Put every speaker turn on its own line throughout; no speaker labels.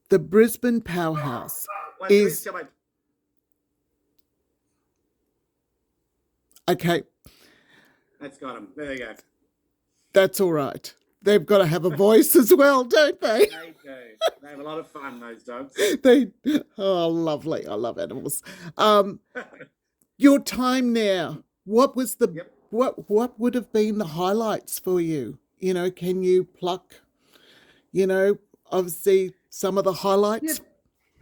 the Brisbane Powerhouse
Wait,
is
wait.
okay.
That's got him. There you go.
That's all right. They've got to have a voice as well, don't they?
They do. They have a lot of fun, those dogs.
They oh, lovely. I love animals. Your time now. What was the
Yep.
what would have been the highlights for you? Can you pluck, obviously some of the
Yeah,
highlights?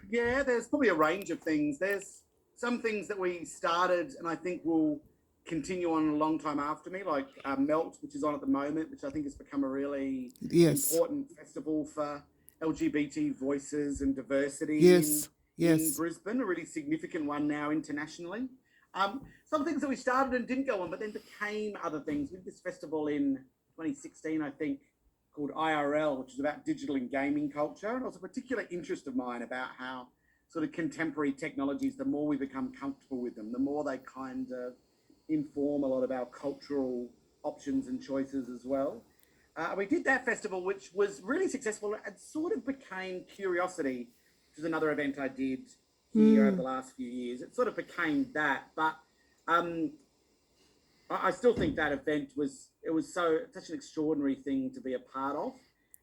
yeah, there's probably a range of things. There's some things that we started and I think will continue on a long time after me, like Melt, which is on at the moment, which I think has become a really
Yes.
important festival for LGBT voices and diversity
Yes.
in
Yes.
Brisbane, a really significant one now internationally. Some things that we started and didn't go on, but then became other things. We did this festival in 2016, I think, called IRL, which is about digital and gaming culture. And it was a particular interest of mine about how sort of contemporary technologies, the more we become comfortable with them, the more they kind of inform a lot of our cultural options and choices as well. We did that festival, which was really successful and sort of became Curiosity, which is another event I did here over the last few years. It sort of became that, but um, I still think that event was such an extraordinary thing to be a part of,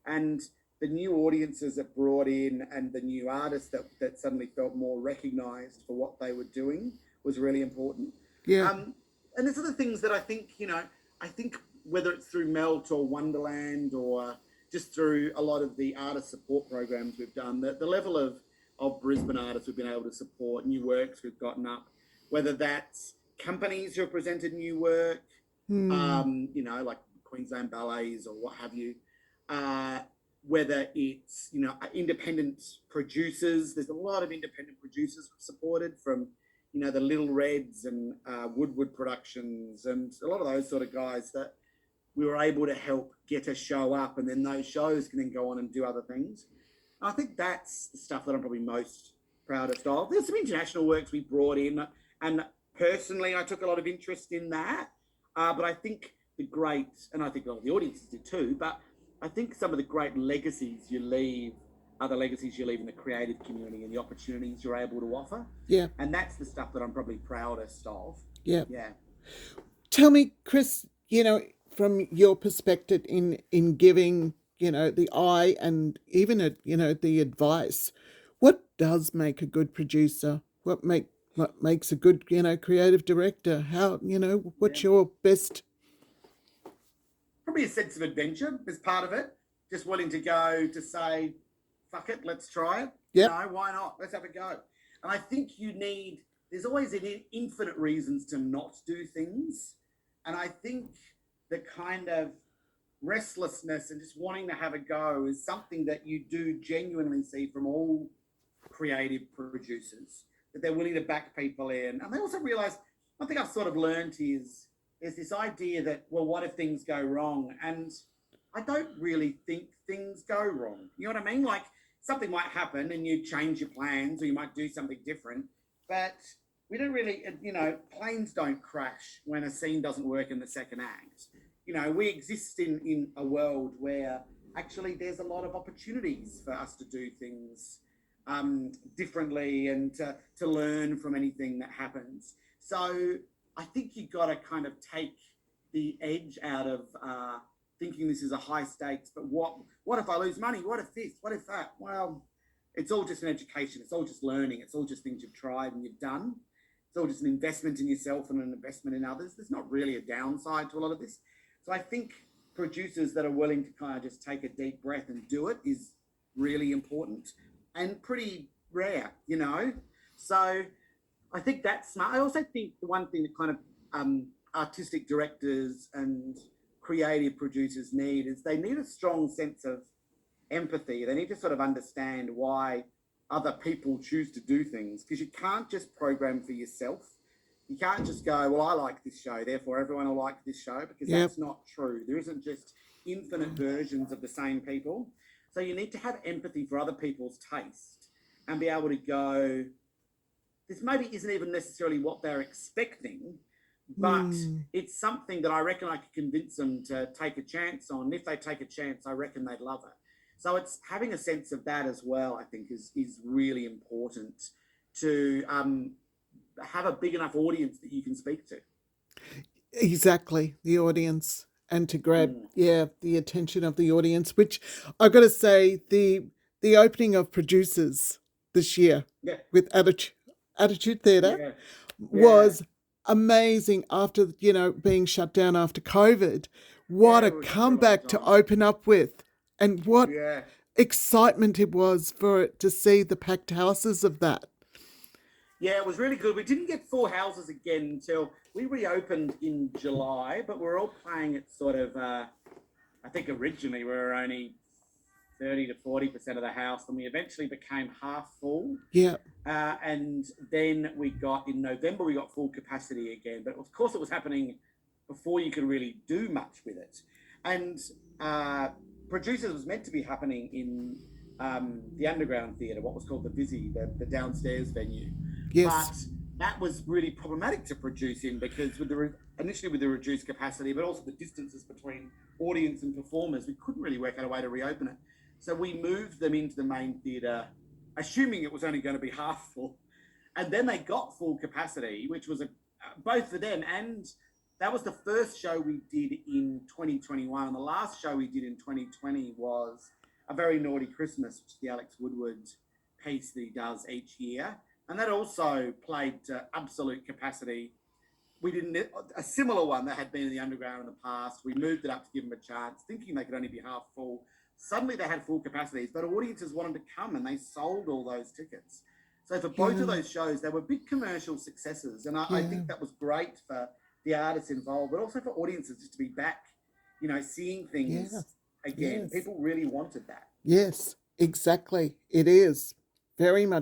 and the new audiences it brought in and the new artists that suddenly felt more recognised for what they were doing was really important.
Yeah.
And there's other things that I think I think whether it's through Melt or Wonderland or just through a lot of the artist support programs we've done, the level of Brisbane artists we've been able to support, new works we've gotten up, whether that's companies who have presented new work, like Queensland Ballets or what have you, whether it's, independent producers. There's a lot of independent producers supported from, the Little Reds and Woodward Productions and a lot of those sort of guys that we were able to help get a show up, and then those shows can then go on and do other things. I think that's the stuff that I'm probably most proudest of. There's some international works we brought in, and personally, I took a lot of interest in that. But I think and I think a lot of the audiences did too, but I think some of the great legacies you leave are the legacies you leave in the creative community and the opportunities you're able to offer.
Yeah.
And that's the stuff that I'm probably proudest of.
Yeah.
Yeah.
Tell me, Kris, from your perspective in giving, the eye and even the advice, what does make a good producer? What makes a good, creative director? How,
Yeah.
what's your best?
Probably a sense of adventure is part of it. Just willing to go to say, fuck it, let's try it.
Yep.
Why not? Let's have a go. And I think there's always infinite reasons to not do things. And I think the kind of restlessness and just wanting to have a go is something that you do genuinely see from all creative producers, that they're willing to back people in. And they also realize, one thing I've sort of learned is there's this idea that, well, what if things go wrong? And I don't really think things go wrong. You know what I mean? Like, something might happen and you change your plans or you might do something different, but we don't really, planes don't crash when a scene doesn't work in the second act. We exist in a world where actually there's a lot of opportunities for us to do things differently and to learn from anything that happens. So I think you've got to kind of take the edge out of thinking this is a high stakes, but what if I lose money? What if this? What if that? Well, it's all just an education. It's all just learning. It's all just things you've tried and you've done. It's all just an investment in yourself and an investment in others. There's not really a downside to a lot of this. So I think producers that are willing to kind of just take a deep breath and do it is really important and pretty rare, So I think that's smart. I also think the one thing that kind of artistic directors and creative producers need is they need a strong sense of empathy. They need to sort of understand why other people choose to do things, because you can't just program for yourself. You can't just go, well, I like this show, therefore everyone will like this show, because that's not true. There isn't just infinite versions of the same people. So you need to have empathy for other people's taste and be able to go, this maybe isn't even necessarily what they're expecting, but it's something that I reckon I could convince them to take a chance on. If they take a chance, I reckon they'd love it. So it's having a sense of that as well, I think, is really important to have a big enough audience that you can speak to.
Exactly, the audience, and to grab,
Mm.
yeah, the attention of the audience, which I got to say, the opening of Producers this year
Yeah,
with Attitude Theatre
yeah, yeah.
was amazing after, being shut down after COVID. What
Yeah,
a
we were shut for a long
comeback to
time.
open up with, and what
Yeah.
excitement it was for it to see the packed houses of that.
Yeah, it was really good. We didn't get full houses again until we reopened in July, but we're all playing at sort of, I think originally we were only 30 to 40% of the house, and we eventually became half full.
Yeah,
And then in November, we got full capacity again. But of course, it was happening before you could really do much with it. And Producers was meant to be happening in the Underground Theatre, what was called the Vizzy, the downstairs venue.
yes,
But that was really problematic to produce in because initially with the reduced capacity, but also the distances between audience and performers, we couldn't really work out a way to reopen it. So we moved them into the main theatre, assuming it was only going to be half full. And then they got full capacity, which was both for them. And that was the first show we did in 2021. And the last show we did in 2020 was A Very Naughty Christmas, which is the Alex Woodward piece that he does each year. And that also played to absolute capacity. We did a similar one that had been in the Underground in the past. We moved it up to give them a chance, thinking they could only be half full. Suddenly they had full capacities, but audiences wanted to come and they sold all those tickets. So for both of
yeah,
those shows, they were big commercial successes. And I
yeah,
think that was great for the artists involved, but also for audiences just to be back, seeing
yeah,
things again.
yes,
People really wanted that.
yes, exactly. It is very much